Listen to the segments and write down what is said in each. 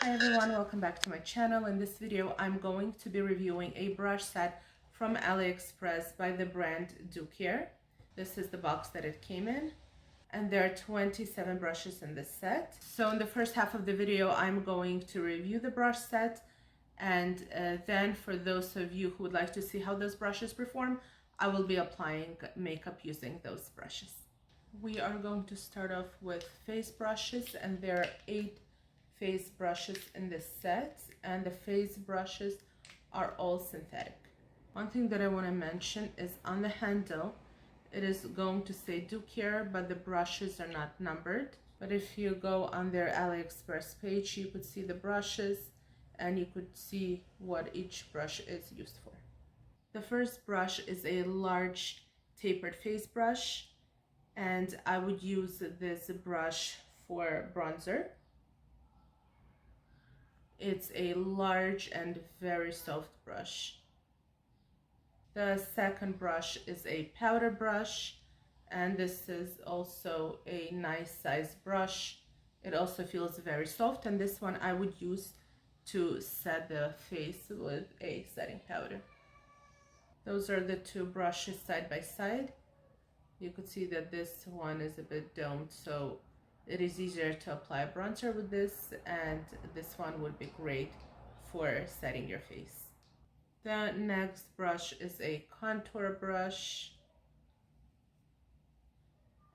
Hi everyone, welcome back to my channel. In this video, I'm going to be reviewing a brush set from AliExpress by the brand Ducare. This is the box that it came in, and there are 27 brushes in this set. So in the first half of the video, I'm going to review the brush set, and then for those of you who would like to see how those brushes perform, I will be applying makeup using those brushes. We are going to start off with face brushes, and there are 8 face brushes in this set, and the face brushes are all synthetic. One thing that I want to mention is on the handle, it is going to say Ducare, but the brushes are not numbered. But if you go on their AliExpress page, you could see the brushes and you could see what each brush is used for. The first brush is a large tapered face brush, and I would use this brush for bronzer. It's a large and very soft brush. The second brush is a powder brush, and this is also a nice size brush. It also feels very soft, and this one I would use to set the face with a setting powder. Those are the two brushes side by side. You could see that this one is a bit domed, so it is easier to apply bronzer with this, and this one would be great for setting your face. The next brush is a contour brush,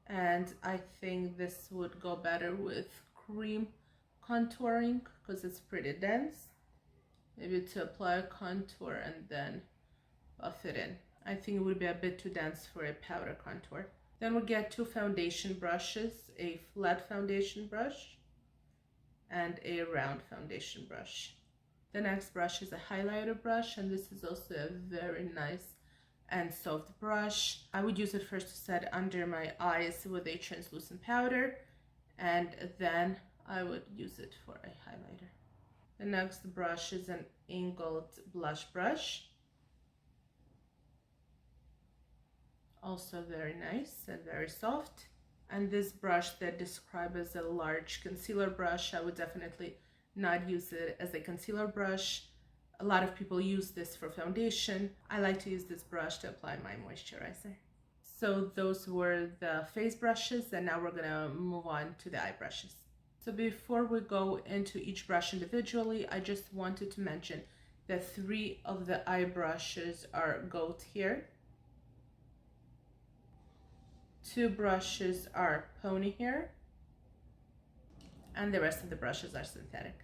and I think this would go better with cream contouring because it's pretty dense. Maybe to apply a contour and then buff it in. I think it would be a bit too dense for a powder contour. Then we get 2 foundation brushes, a flat foundation brush and a round foundation brush. The next brush is a highlighter brush, and this is also a very nice and soft brush. I would use it first to set under my eyes with a translucent powder, and then I would use it for a highlighter. The next brush is an angled blush brush. Also very nice and very soft. And this brush that described as a large concealer brush, I would definitely not use it as a concealer brush. A lot of people use this for foundation. I like to use this brush to apply my moisturizer. So those were the face brushes, and now we're gonna move on to the eye brushes. So before we go into each brush individually, I just wanted to mention that 3 of the eye brushes are goat hair. 2 brushes are pony hair, and the rest of the brushes are synthetic.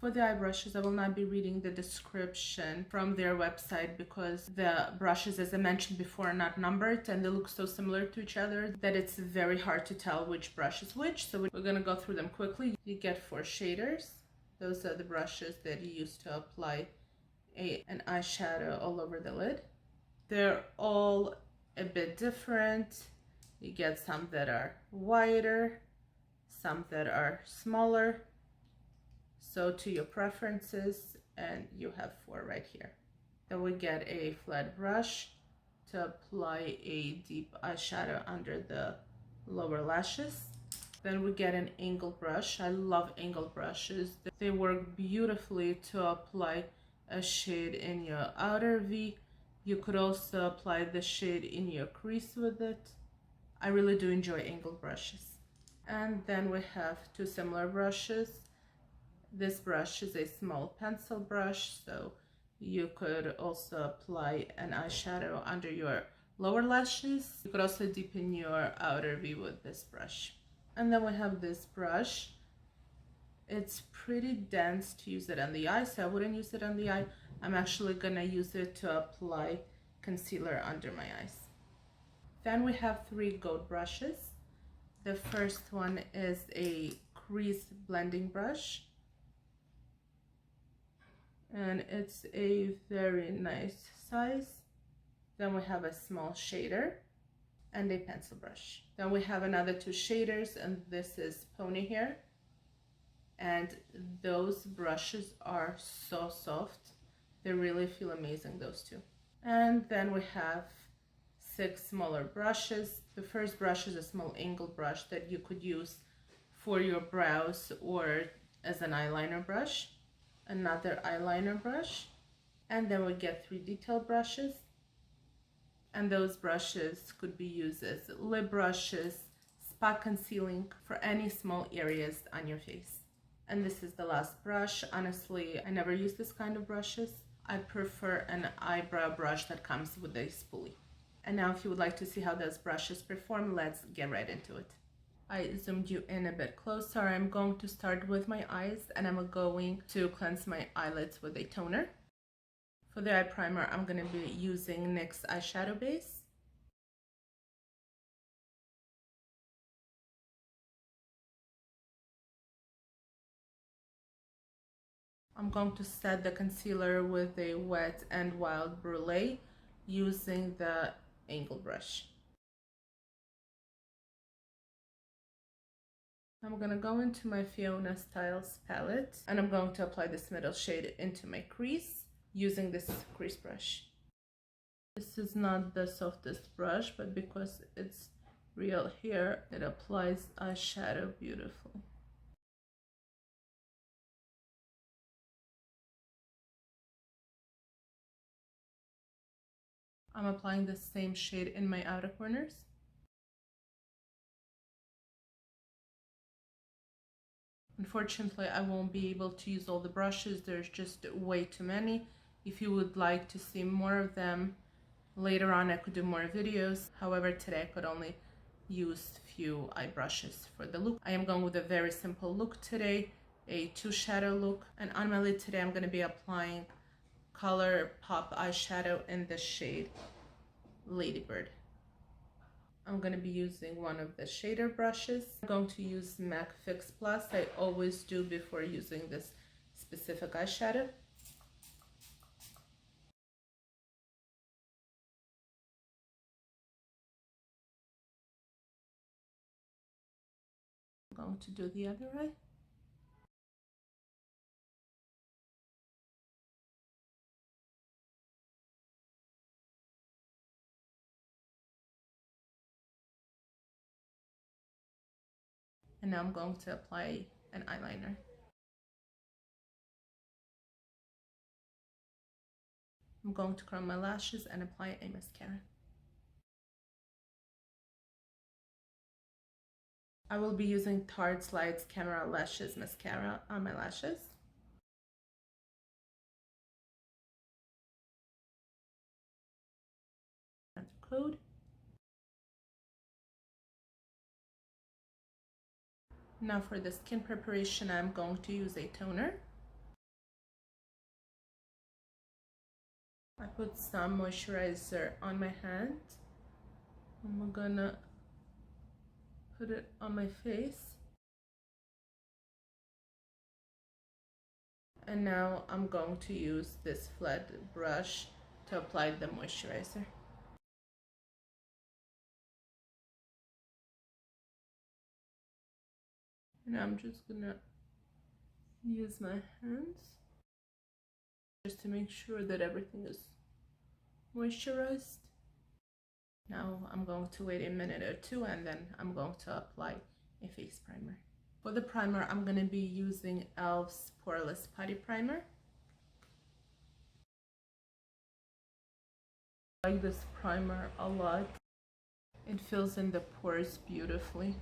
For the eye brushes, I will not be reading the description from their website because the brushes, as I mentioned before, are not numbered and they look so similar to each other that it's very hard to tell which brush is which. So we're going to go through them quickly. You get 4 shaders. Those are the brushes that you use to apply an eyeshadow all over the lid. They're all a bit different. You get some that are wider, some that are smaller, so to your preferences, and you have 4 right here. Then we get a flat brush to apply a deep eyeshadow under the lower lashes. Then we get an angle brush. I love angle brushes. They work beautifully to apply a shade in your outer V. You could also apply the shade in your crease with it. I really do enjoy angle brushes. And then we have 2 similar brushes. This brush is a small pencil brush, so you could also apply an eyeshadow under your lower lashes. You could also deepen your outer V with this brush. And then we have this brush. It's pretty dense to use it on the eye, so I wouldn't use it on the eye. I'm actually gonna use it to apply concealer under my eyes. Then we have 3 goat brushes. The first one is a crease blending brush, and it's a very nice size. Then we have a small shader and a pencil brush. Then we have another 2 shaders, and this is pony hair. And those brushes are so soft. They really feel amazing, those 2. And then we have 6 smaller brushes. The first brush is a small angle brush that you could use for your brows or as an eyeliner brush, another eyeliner brush, and then we get 3 detail brushes. And those brushes could be used as lip brushes, spot concealing for any small areas on your face. And this is the last brush. Honestly, I never use this kind of brushes. I prefer an eyebrow brush that comes with a spoolie. And now if you would like to see how those brushes perform, let's get right into it. I zoomed you in a bit closer. I'm going to start with my eyes, and I'm going to cleanse my eyelids with a toner. For the eye primer, I'm going to be using NYX eyeshadow base. I'm going to set the concealer with a Wet n Wild Brulee using the angle brush. I'm going to go into my Fiona Styles palette, and I'm going to apply this middle shade into my crease using this crease brush. This is not the softest brush, but because it's real hair, it applies eyeshadow beautifully. I'm applying the same shade in my outer corners. Unfortunately, I won't be able to use all the brushes. There's just way too many. If you would like to see more of them, later on I could do more videos. However, today I could only use few eye brushes for the look. I am going with a very simple look today, a 2 shadow look. And on my lid today, I'm going to be applying Color Pop eyeshadow in the shade Ladybird. I'm going to be using one of the shader brushes. I'm going to use MAC Fix Plus. I always do before using this specific eyeshadow. I'm going to do the other eye. And now I'm going to apply an eyeliner. I'm going to curl my lashes and apply a mascara. I will be using Tarte Slides Camera Lashes Mascara on my lashes. Enter code. Now for the skin preparation, I'm going to use a toner. I put some moisturizer on my hand. I'm gonna put it on my face. And now I'm going to use this flat brush to apply the moisturizer. And I'm just gonna use my hands just to make sure that everything is moisturized. Now I'm going to wait a minute or two, and then I'm going to apply a face primer. For the primer, I'm going to be using e.l.f.'s Poreless Putty Primer. I like this primer a lot. It fills in the pores beautifully.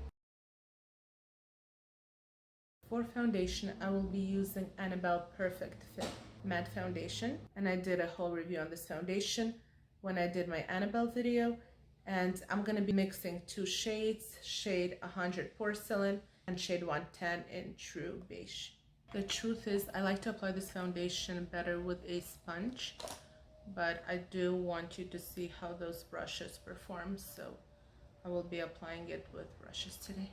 For foundation, I will be using Annabelle Perfect Fit Matte Foundation. And I did a whole review on this foundation when I did my Annabelle video. And I'm going to be mixing 2 shades, shade 100 Porcelain and shade 110 in True Beige. The truth is, I like to apply this foundation better with a sponge, but I do want you to see how those brushes perform, so I will be applying it with brushes today.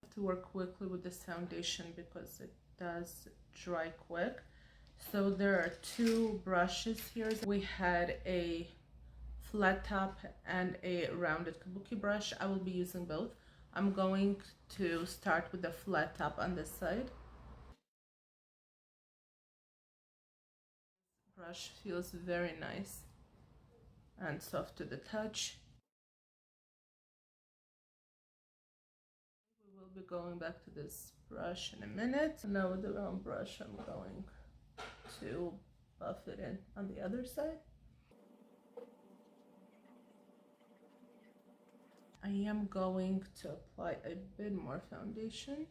I have to work quickly with this foundation because it does dry quick. So there are 2 brushes here. We had a flat top and a rounded kabuki brush. I will be using both. I'm going to start with the flat top on this side. Brush feels very nice and soft to the touch. We will I'll be going back to this brush in a minute. Now with the round brush, I'm going to buff it in on the other side. I am going to apply a bit more foundation.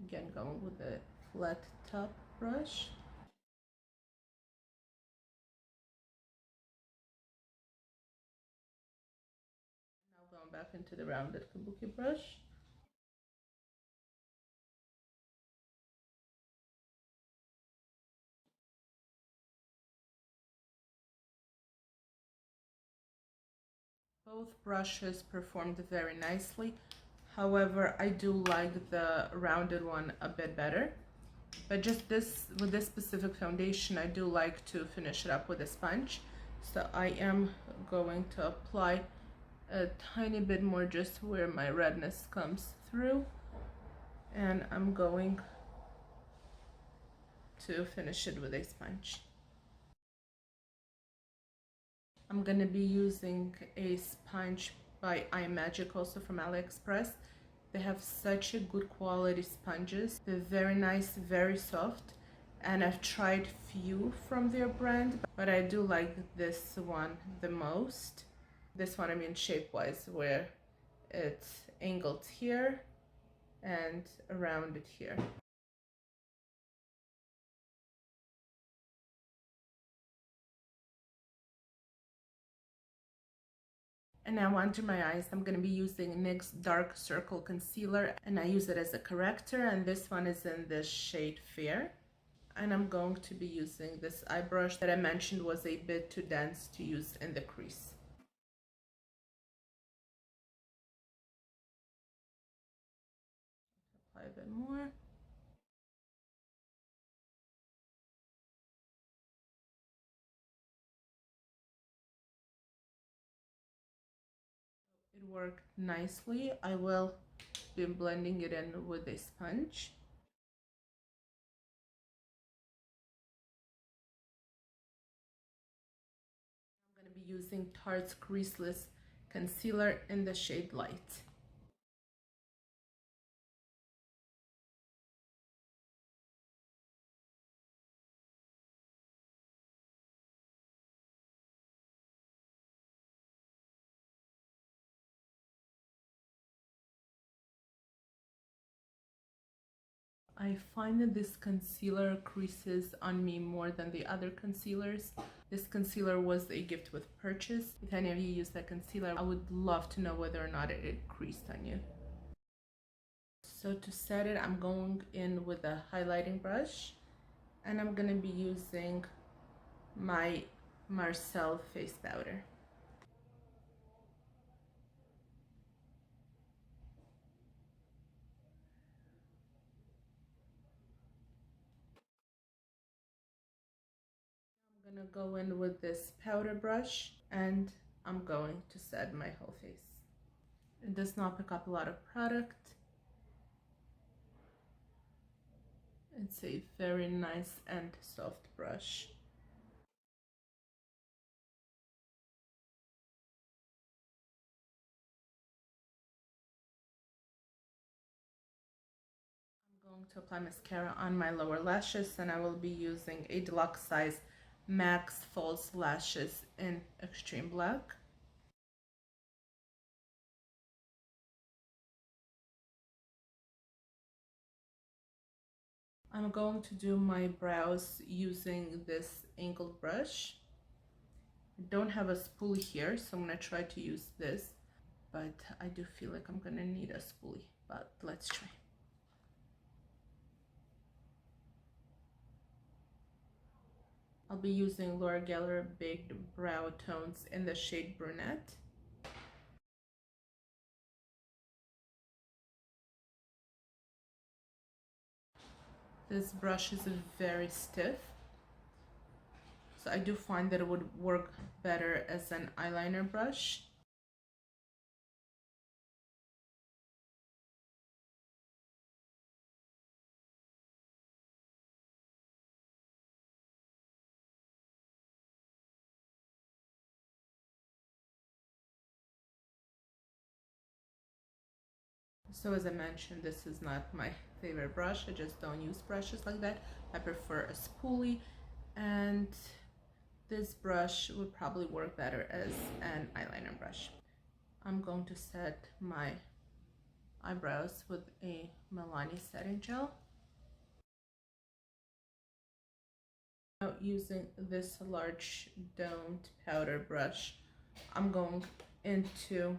Again, going with a flat top brush. Now going back into the rounded kabuki brush. Both brushes performed very nicely. However, I do like the rounded one a bit better. But just this, with this specific foundation, I do like to finish it up with a sponge. So I am going to apply a tiny bit more just where my redness comes through. And I'm going to finish it with a sponge. I'm gonna be using a sponge by iMagic, also from AliExpress. They have such a good quality sponges. They're very nice, very soft, and I've tried few from their brand, but I do like this one the most. This one, I mean shape-wise, where it's angled here and rounded here. And now under my eyes, I'm going to be using NYX Dark Circle Concealer, and I use it as a corrector, and this one is in the shade Fair. And I'm going to be using this eye brush that I mentioned was a bit too dense to use in the crease. Apply a bit more. It worked nicely. I will be blending it in with a sponge. I'm going to be using Tarte's Creaseless Concealer in the shade Light. I find that this concealer creases on me more than the other concealers. This concealer was a gift with purchase. If any of you use that concealer, I would love to know whether or not it creased on you. So to set it, I'm going in with a highlighting brush, and I'm gonna be using my Marcel face powder. I'm gonna go in with this powder brush, and I'm going to set my whole face. It does not pick up a lot of product. It's a very nice and soft brush. I'm going to apply mascara on my lower lashes, and I will be using a deluxe size Max False Lashes in Extreme Black. I'm going to do my brows using this angled brush. I don't have a spoolie here, so I'm going to try to use this, but I do feel like I'm going to need a spoolie, but let's try. I'll be using Laura Geller Baked Brow Tones in the shade Brunette. This brush is very stiff, so I do find that it would work better as an eyeliner brush. So as I mentioned, this is not my favorite brush. I just don't use brushes like that. I prefer a spoolie, and this brush would probably work better as an eyeliner brush. I'm going to set my eyebrows with a Milani setting gel. Now using this large domed powder brush, I'm going into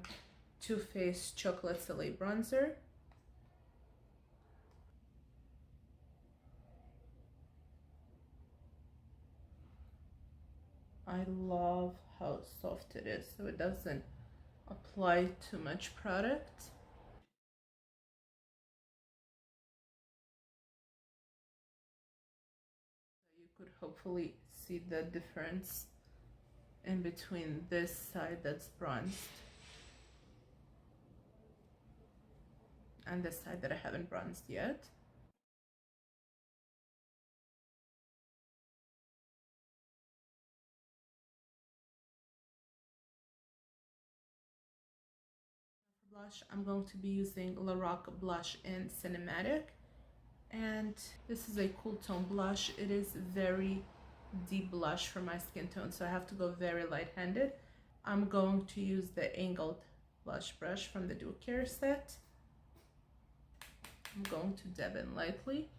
Too Faced Chocolate Soleil Bronzer. I love how soft it is, so it doesn't apply too much product. You could hopefully see the difference in between this side that's bronzed and the side that I haven't bronzed yet. For blush, I'm going to be using Lorac Blush in Cinematic, and this is a cool tone blush. It is very deep blush for my skin tone, so I have to go very light-handed. I'm going to use the angled blush brush from the Ducare set. I'm going to dab in lightly.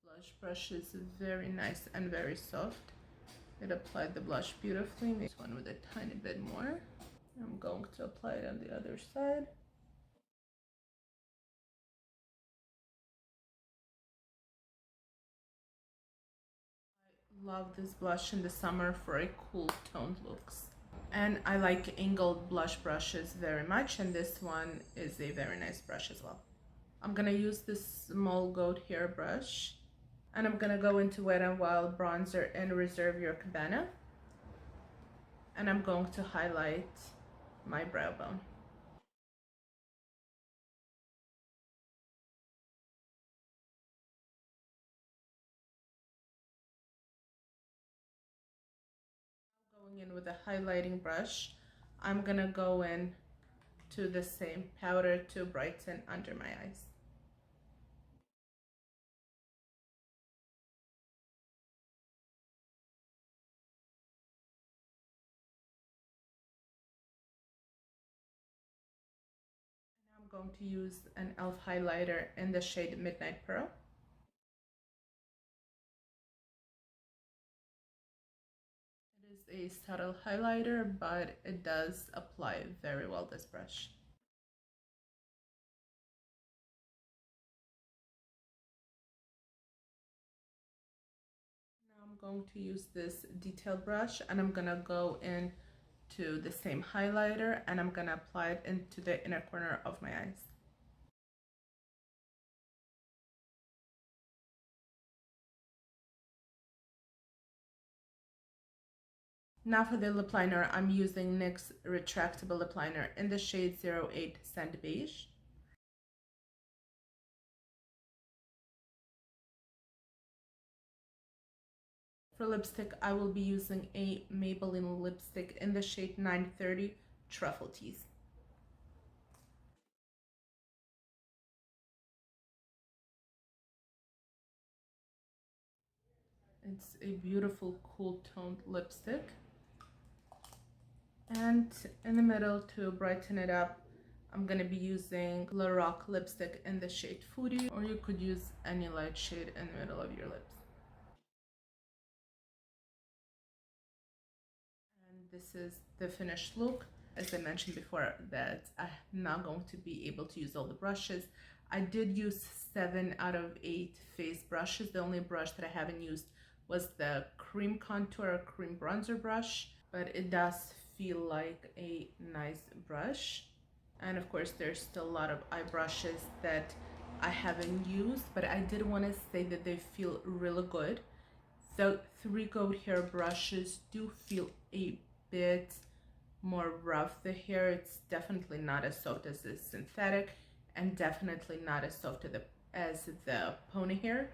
Blush brush is very nice and very soft. It applied the blush beautifully. This one with a tiny bit more. I'm going to apply it on the other side. I love this blush in the summer for a cool toned looks. And I like angled blush brushes very much, and this one is a very nice brush as well. I'm gonna use this small goat hair brush, and I'm gonna go into Wet n Wild bronzer and Reserve Your Cabana, and I'm going to highlight my brow bone. Going in with a highlighting brush, I'm gonna go in to the same powder to brighten under my eyes. Now I'm going to use an e.l.f. highlighter in the shade Midnight Pearl. It is a subtle highlighter, but it does apply very well, this brush. Now I'm going to use this detail brush, and I'm gonna go in to the same highlighter, and I'm gonna apply it into the inner corner of my eyes. Now for the lip liner, I'm using NYX retractable lip liner in the shade 08 Sand Beige. For lipstick, I will be using a Maybelline lipstick in the shade 930 Truffle Tease. It's a beautiful cool toned lipstick. And in the middle, to brighten it up, I'm gonna be using Lorac lipstick in the shade Foodie, or you could use any light shade in the middle of your lips. And this is the finished look. As I mentioned before, that I'm not going to be able to use all the brushes. I did use 7 out of 8 face brushes. The only brush that I haven't used was the cream contour, cream bronzer brush, but it does feel like a nice brush. And of course, there's still a lot of eye brushes that I haven't used, but I did want to say that they feel really good. The 3 goat hair brushes do feel a bit more rough. The hair, it's definitely not as soft as the synthetic, and definitely not as soft as the pony hair.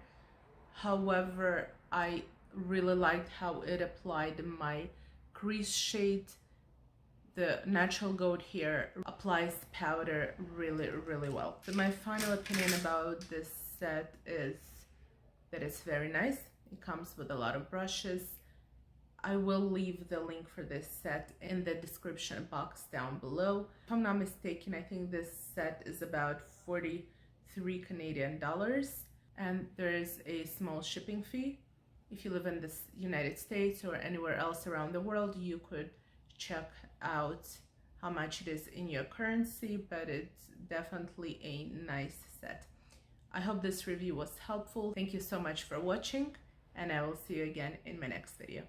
However, I really liked how it applied my crease shade. The natural gold hair applies powder really well. So my final opinion about this set is that it's very nice. It comes with a lot of brushes. I will leave the link for this set in the description box down below. If I'm not mistaken, I think this set is about 43 Canadian dollars, and there is a small shipping fee. If you live in the United States or anywhere else around the world, you could check out how much it is in your currency, but it's definitely a nice set. I hope this review was helpful. Thank you so much for watching, and I will see you again in my next video.